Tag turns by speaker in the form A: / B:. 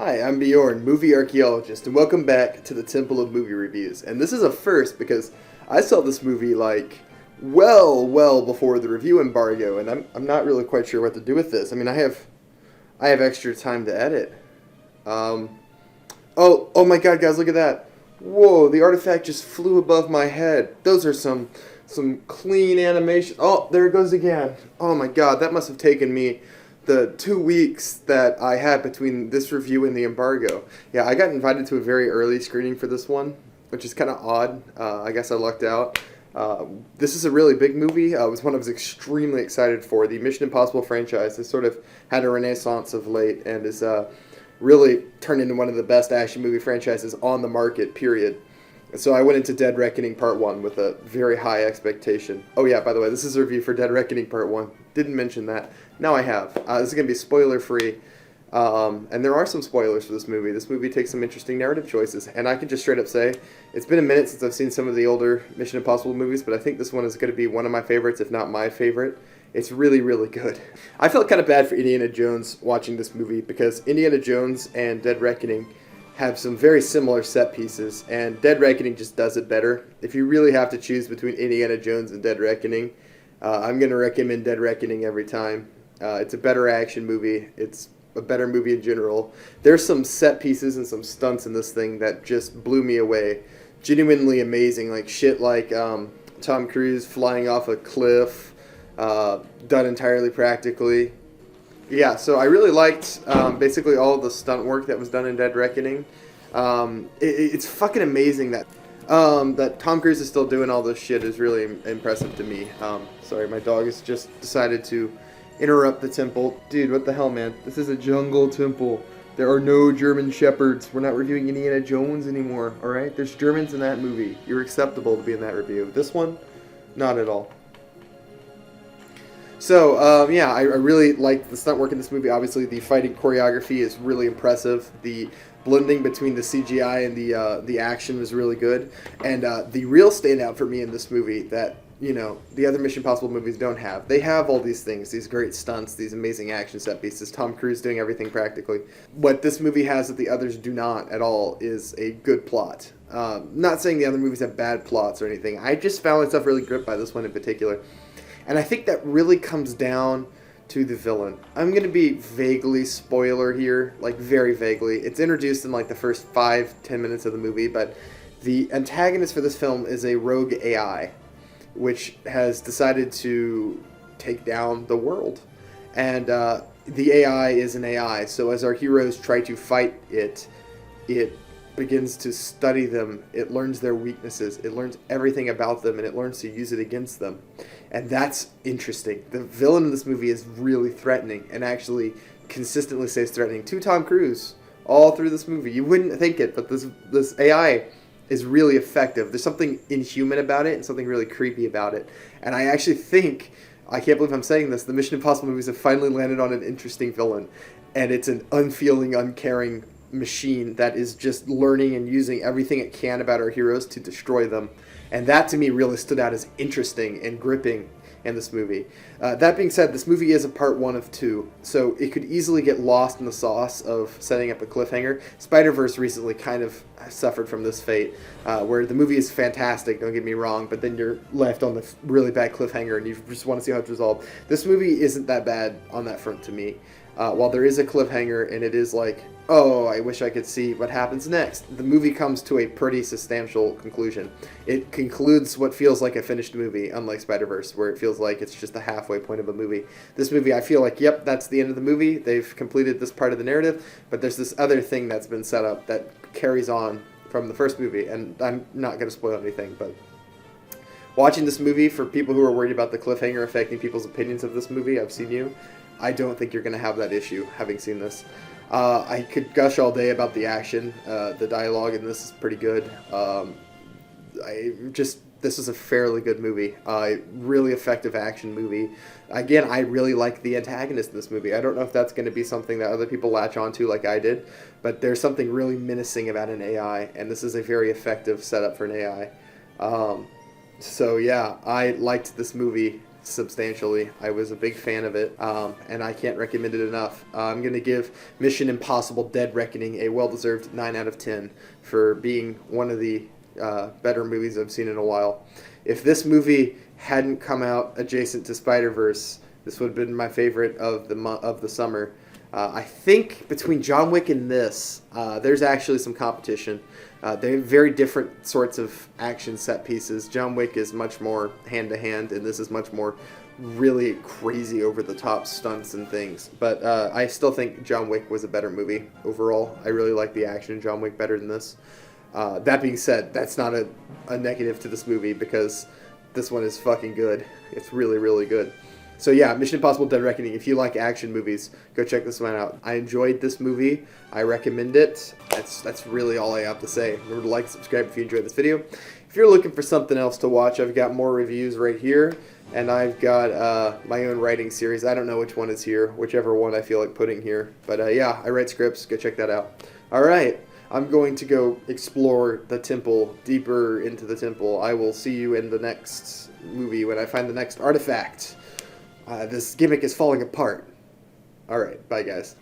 A: Hi, I'm Bjorn, movie archaeologist, and welcome back to the Temple of Movie Reviews. And this is a first because I saw this movie well before the review embargo, and I'm not really quite sure what to do with this. I mean, I have extra time to edit. Oh my God, guys, look at that! Whoa, the artifact just flew above my head. Those are some clean animation. Oh, there it goes again. Oh my God, that must have taken me the 2 weeks that I had between this review and the embargo. Yeah, I got invited to a very early screening for this one, which is kind of odd. I guess I lucked out. This is a really big movie. It was one I was extremely excited for. The Mission Impossible franchise has sort of had a renaissance of late and is really turned into one of the best action movie franchises on the market, period. So I went into Dead Reckoning Part 1 with a very high expectation. Oh yeah, by the way, this is a review for Dead Reckoning Part 1. Didn't mention that. Now I have. This is going to be spoiler-free. And there are some spoilers for this movie. This movie takes some interesting narrative choices. And I can just straight up say, it's been a minute since I've seen some of the older Mission Impossible movies, but I think this one is going to be one of my favorites, if not my favorite. It's really, really good. I felt kind of bad for Indiana Jones watching this movie because Indiana Jones and Dead Reckoning have some very similar set pieces, and Dead Reckoning just does it better. If you really have to choose between Indiana Jones and Dead Reckoning, I'm going to recommend Dead Reckoning every time. It's a better action movie. It's a better movie in general. There's some set pieces and some stunts in this thing that just blew me away. Genuinely amazing, like shit like Tom Cruise flying off a cliff, done entirely practically. Yeah, so I really liked basically all of the stunt work that was done in Dead Reckoning. It's fucking amazing that Tom Cruise is still doing all this shit is really impressive to me. Sorry, my dog has just decided to interrupt the temple. Dude, what the hell, man? This is a jungle temple. There are no German shepherds. We're not reviewing Indiana Jones anymore, alright? There's Germans in that movie. You're acceptable to be in that review. This one, not at all. So, yeah, I really liked the stunt work in this movie. Obviously, the fighting choreography is really impressive. The blending between the CGI and the action was really good. And the real standout for me in this movie that, you know, the other Mission Impossible movies don't have. They have all these things, these great stunts, these amazing action set pieces, Tom Cruise doing everything practically. What this movie has that the others do not at all is a good plot. Not saying the other movies have bad plots or anything. I just found myself really gripped by this one in particular. And I think that really comes down to the villain. I'm going to be vaguely spoiler here, like very vaguely. It's introduced in like the first 5-10 minutes of the movie, but the antagonist for this film is a rogue AI, which has decided to take down the world. And the AI is an AI, so as our heroes try to fight it, it begins to study them. It learns their weaknesses. It learns everything about them, and it learns to use it against them. And that's interesting. The villain in this movie is really threatening and actually consistently stays threatening to Tom Cruise all through this movie. You wouldn't think it, but this AI is really effective. There's something inhuman about it and something really creepy about it. And I actually think, I can't believe I'm saying this, the Mission Impossible movies have finally landed on an interesting villain. And it's an unfeeling, uncaring machine that is just learning and using everything it can about our heroes to destroy them. And that to me really stood out as interesting and gripping in this movie. That being said, this movie is a part 1 of 2, so it could easily get lost in the sauce of setting up a cliffhanger. Spider-Verse recently kind of suffered from this fate, where the movie is fantastic, don't get me wrong, but then you're left on the really bad cliffhanger and you just want to see how it's resolved. This movie isn't that bad on that front to me. While there is a cliffhanger and it is like, oh, I wish I could see what happens next, the movie comes to a pretty substantial conclusion. It concludes what feels like a finished movie, unlike Spider-Verse, where it feels like it's just the halfway point of a movie. This movie, I feel like, yep, that's the end of the movie. They've completed this part of the narrative, but there's this other thing that's been set up that carries on from the first movie, and I'm not going to spoil anything, but watching this movie, for people who are worried about the cliffhanger affecting people's opinions of this movie, I've seen you. I don't think you're going to have that issue, having seen this. I could gush all day about the action. The dialogue in this is pretty good. This is a fairly good movie. Really effective action movie. Again, I really like the antagonist in this movie. I don't know if that's going to be something that other people latch onto like I did, but there's something really menacing about an AI, and this is a very effective setup for an AI. So yeah, I liked this movie substantially. I was a big fan of it, and I can't recommend it enough. I'm going to give Mission Impossible Dead Reckoning a well-deserved 9 out of 10 for being one of the better movies I've seen in a while. If this movie hadn't come out adjacent to Spider-Verse, this would have been my favorite of the summer. I think between John Wick and this, there's actually some competition. They have very different sorts of action set pieces. John Wick is much more hand-to-hand, and this is much more really crazy over-the-top stunts and things. But I still think John Wick was a better movie overall. I really like the action in John Wick better than this. That being said, that's not a negative to this movie, because this one is fucking good. It's really, really good. So yeah, Mission Impossible Dead Reckoning. If you like action movies, go check this one out. I enjoyed this movie. I recommend it. That's really all I have to say. Remember to like and subscribe if you enjoyed this video. If you're looking for something else to watch, I've got more reviews right here. And I've got my own writing series. I don't know which one is here, whichever one I feel like putting here. But yeah, I write scripts. Go check that out. All right. I'm going to go explore the temple, deeper into the temple. I will see you in the next movie when I find the next artifact. This gimmick is falling apart. Alright, bye guys.